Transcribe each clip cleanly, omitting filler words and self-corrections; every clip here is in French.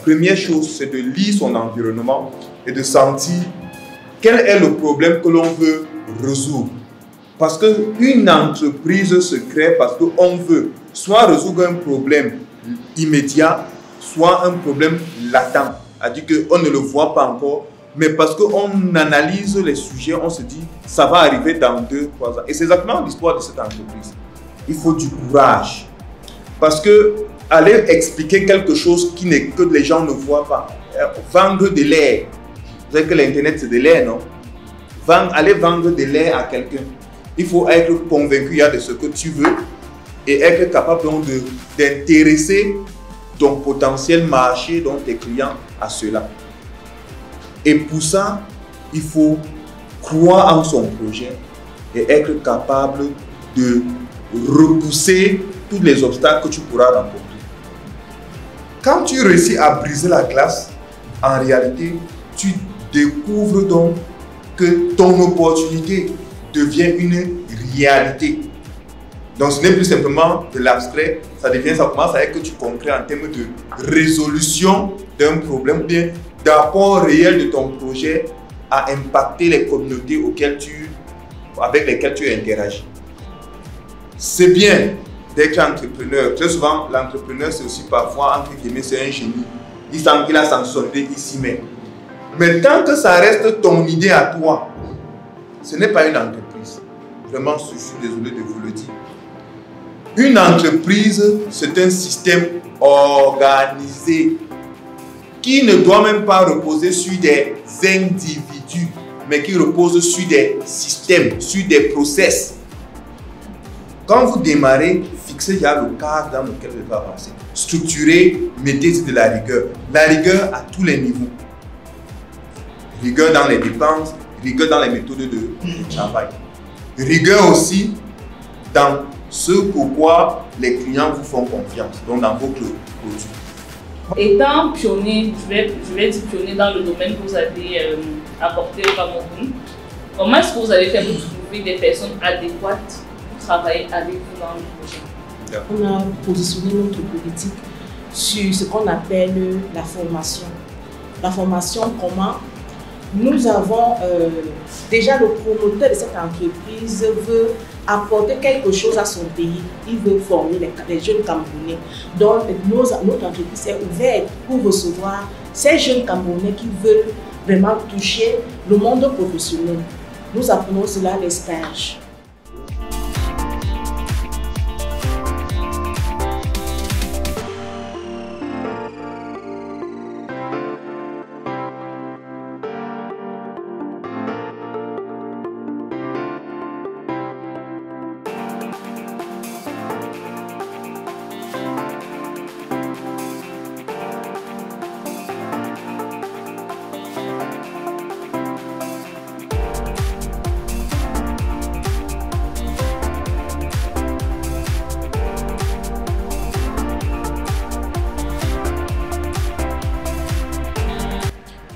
Première chose, c'est de lire son environnement et de sentir quel est le problème que l'on veut résoudre. Parce qu'une entreprise se crée parce qu'on veut soit résoudre un problème immédiat, soit un problème latent. C'est-à-dire qu'on ne le voit pas encore, mais parce qu'on analyse les sujets, on se dit ça va arriver dans 2-3 ans. Et c'est exactement l'histoire de cette entreprise. Il faut du courage. Parce que aller expliquer quelque chose que les gens ne voient pas, vendre de l'air, vous savez que l'internet c'est de l'air, non? Aller vendre de l'air à quelqu'un, il faut être convaincu de ce que tu veux et être capable d'intéresser ton potentiel marché, donc tes clients, à cela. Et pour ça, il faut croire en son projet et être capable de repousser tous les obstacles que tu pourras rencontrer. Quand tu réussis à briser la glace, en réalité, tu découvres donc que ton opportunité devient une réalité. Donc ce n'est plus simplement de l'abstrait, ça commence à être que tu concrètes en termes de résolution d'un problème, ou bien d'apport réel de ton projet à impacter les communautés avec lesquelles tu interagis. C'est bien d'être entrepreneur. Très souvent, l'entrepreneur, c'est aussi parfois, entre guillemets, c'est un génie. Il semble qu'il a sanctionné ici même. Mais tant que ça reste ton idée à toi, ce n'est pas une entreprise. Vraiment, je suis désolé de vous le dire. Une entreprise, c'est un système organisé qui ne doit même pas reposer sur des individus, mais qui repose sur des systèmes, sur des process. Quand vous démarrez, fixez déjà le cadre dans lequel vous devez avancer. Structurez, mettez de la rigueur. La rigueur à tous les niveaux. Rigueur dans les dépenses, rigueur dans les méthodes de travail. Rigueur aussi dans ce pourquoi les clients vous font confiance, donc dans vos produits. Étant pionnier, je vais dire pionnier dans le domaine que vous avez apporté au Cameroun, comment est-ce que vous allez faire pour trouver des personnes adéquates pour travailler avec vous dans le projet? On a positionné notre politique sur ce qu'on appelle la formation. La formation, comment? Nous avons déjà le promoteur de cette entreprise veut apporter quelque chose à son pays. Il veut former les jeunes Camerounais. Donc, notre entreprise est ouverte pour recevoir ces jeunes Camerounais qui veulent vraiment toucher le monde professionnel. Nous appelons cela les stages.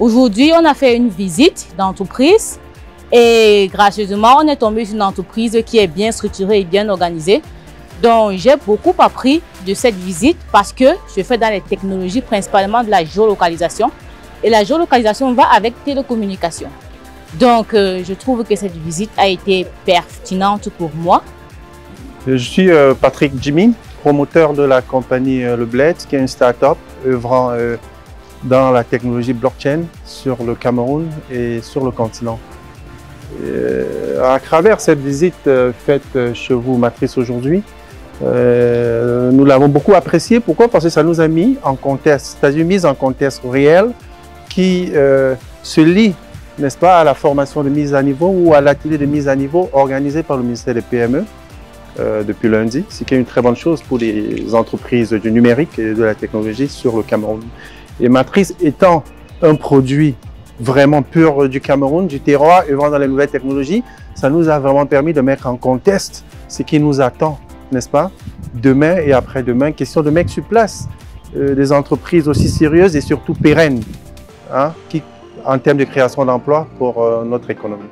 Aujourd'hui, on a fait une visite d'entreprise et gracieusement, on est tombé sur une entreprise qui est bien structurée et bien organisée. Donc, j'ai beaucoup appris de cette visite parce que je fais dans les technologies, principalement de la géolocalisation. Et la géolocalisation va avec télécommunication. Donc, je trouve que cette visite a été pertinente pour moi. Je suis Patrick Jimin, promoteur de la compagnie Le Bled, qui est une start-up œuvrant dans la technologie blockchain sur le Cameroun et sur le continent. À travers cette visite faite chez vous, Matrice, aujourd'hui, nous l'avons beaucoup apprécié. Pourquoi? Parce que ça nous a mis en contexte, c'est-à-dire mise en contexte réel qui se lie, n'est-ce pas, à la formation de mise à niveau ou à l'atelier de mise à niveau organisé par le ministère des PME depuis lundi, ce qui est une très bonne chose pour les entreprises du numérique et de la technologie sur le Cameroun. Et Matrice étant un produit vraiment pur du Cameroun, du terroir, œuvrant dans les nouvelles technologies, ça nous a vraiment permis de mettre en contexte ce qui nous attend, n'est-ce pas, demain et après-demain. Question de mettre sur place des entreprises aussi sérieuses et surtout pérennes, hein, en termes de création d'emplois pour notre économie.